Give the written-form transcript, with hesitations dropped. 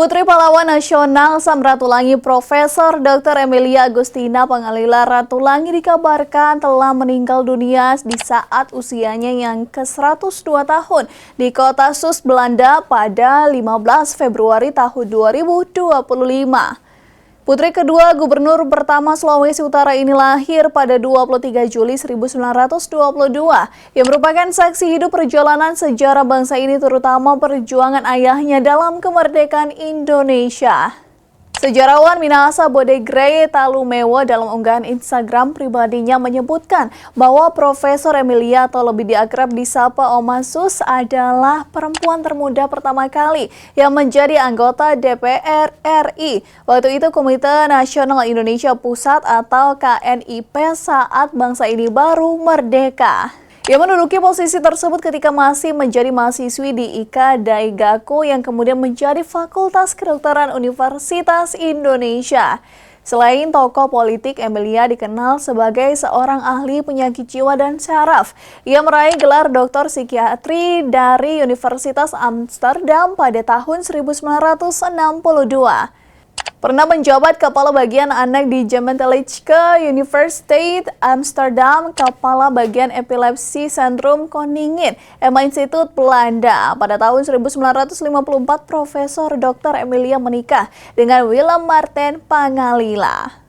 Putri Pahlawan Nasional Samratulangi Profesor Dr. Emilia Agustina Pangalila Ratulangi dikabarkan telah meninggal dunia di saat usianya yang ke-102 tahun di kota Sus, Belanda pada 15 Februari tahun 2025. Putri kedua Gubernur pertama Sulawesi Utara ini lahir pada 23 Juli 1922 yang merupakan saksi hidup perjalanan sejarah bangsa ini terutama perjuangan ayahnya dalam kemerdekaan Indonesia. Sejarawan Minahasa Bodegray Talumewo dalam unggahan Instagram pribadinya menyebutkan bahwa Profesor Emilia atau lebih diakrab disapa Oma Sus adalah perempuan termuda pertama kali yang menjadi anggota DPR RI. Waktu itu Komite Nasional Indonesia Pusat atau KNIP saat bangsa ini baru merdeka. Ia menduduki posisi tersebut ketika masih menjadi mahasiswi di IKA Daigaku yang kemudian menjadi Fakultas Kedokteran Universitas Indonesia. Selain tokoh politik, Emilia dikenal sebagai seorang ahli penyakit jiwa dan saraf. Ia meraih gelar doktor psikiatri dari Universitas Amsterdam pada tahun 1962. Pernah menjabat Kepala Bagian Anak di Gemeentelijke Universiteit Amsterdam, Kepala Bagian Epilepsi Sentrum Koningin, EMA Instituut Belanda. Pada tahun 1954, Profesor Dr. Emilia menikah dengan Willem Marten Pangalila.